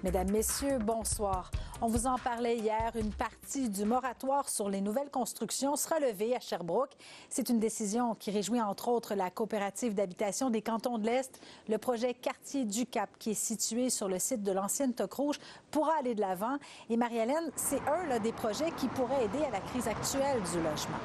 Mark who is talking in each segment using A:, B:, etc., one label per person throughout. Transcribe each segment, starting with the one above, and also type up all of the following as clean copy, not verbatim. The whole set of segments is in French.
A: Mesdames, Messieurs, bonsoir. On vous en parlait hier, une partie du moratoire sur les nouvelles constructions sera levée à Sherbrooke. C'est une décision qui réjouit entre autres la coopérative d'habitation des cantons de l'Est. Le projet Quartier du Cap, qui est situé sur le site de l'ancienne Toque Rouge, pourra aller de l'avant. Et Marie-Hélène, c'est un des projets qui pourrait aider à la crise actuelle du logement.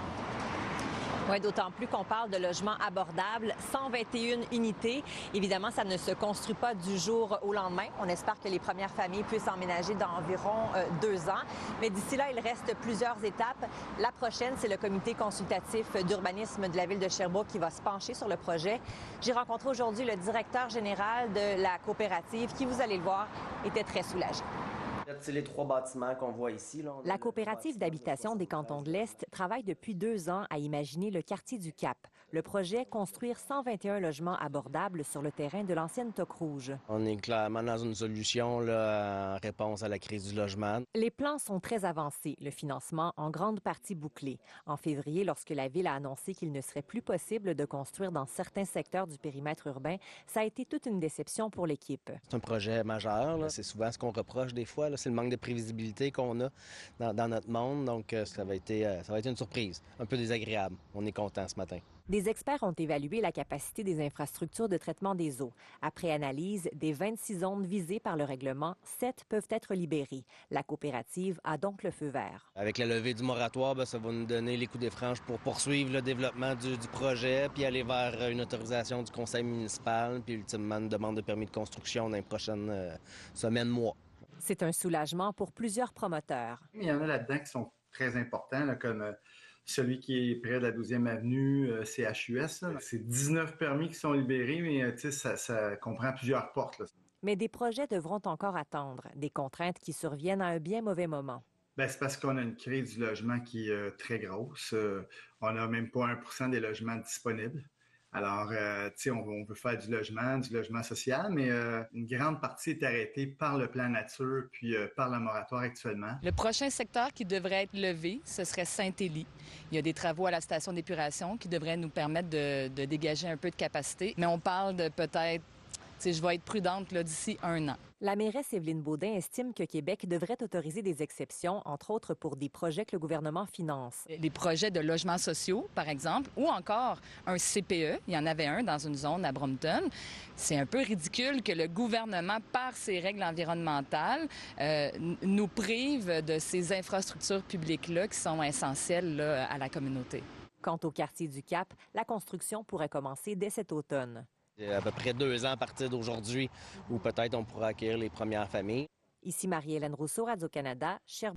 B: Oui, d'autant plus qu'on parle de logements abordables, 121 unités. Évidemment, ça ne se construit pas du jour au lendemain. On espère que les premières familles puissent emménager dans environ 2 ans. Mais d'ici là, il reste plusieurs étapes. La prochaine, c'est le comité consultatif d'urbanisme de la ville de Sherbrooke qui va se pencher sur le projet. J'ai rencontré aujourd'hui le directeur général de la coopérative qui, vous allez le voir, était très soulagé.
C: C'est les 3 bâtiments qu'on voit ici. Là.
B: La coopérative d'habitation des cantons de l'Est travaille depuis 2 ans à imaginer le quartier du Cap. Le projet, construire 121 logements abordables sur le terrain de l'ancienne Toque Rouge.
C: On est clairement dans une solution là, en réponse à la crise du logement.
B: Les plans sont très avancés, le financement en grande partie bouclé. En février, lorsque la ville a annoncé qu'il ne serait plus possible de construire dans certains secteurs du périmètre urbain, ça a été toute une déception pour l'équipe.
C: C'est un projet majeur. Là. C'est souvent ce qu'on reproche des fois. Là. C'est le manque de prévisibilité qu'on a dans notre monde. Donc, ça va être une surprise, un peu désagréable. On est content ce matin.
B: Des experts ont évalué la capacité des infrastructures de traitement des eaux. Après analyse, des 26 zones visées par le règlement, 7 peuvent être libérées. La coopérative a donc le feu vert.
C: Avec la levée du moratoire, ça va nous donner les coups des franges pour poursuivre le développement du projet, puis aller vers une autorisation du conseil municipal, puis ultimement une demande de permis de construction dans les prochaines semaines, mois.
B: C'est un soulagement pour plusieurs promoteurs.
D: Il y en a là-dedans qui sont très importants, là, comme celui qui est près de la 12e avenue, CHUS. Là. C'est 19 permis qui sont libérés, mais ça comprend plusieurs portes. Là.
B: Mais des projets devront encore attendre, des contraintes qui surviennent à un bien mauvais moment.
D: Bien, c'est parce qu'on a une crise du logement qui est très grosse. On n'a même pas 1% des logements disponibles. Alors, on veut faire du logement social, mais une grande partie est arrêtée par le plan nature puis par le moratoire actuellement.
E: Le prochain secteur qui devrait être levé, ce serait Saint-Élie. Il y a des travaux à la station d'épuration qui devraient nous permettre de dégager un peu de capacité. Mais on parle de peut-être, je vais être prudente là, d'ici 1 an.
B: La mairesse Évelyne Baudin estime que Québec devrait autoriser des exceptions, entre autres pour des projets que le gouvernement finance.
E: Les projets de logements sociaux, par exemple, ou encore un CPE. Il y en avait un dans une zone à Brompton. C'est un peu ridicule que le gouvernement, par ses règles environnementales, nous prive de ces infrastructures publiques-là qui sont essentielles là, à la communauté.
B: Quant au quartier du Cap, la construction pourrait commencer dès cet automne.
C: Il y a à peu près 2 ans à partir d'aujourd'hui où peut-être on pourra accueillir les premières familles.
B: Ici Marie-Hélène Rousseau, Radio-Canada, Sherbrooke.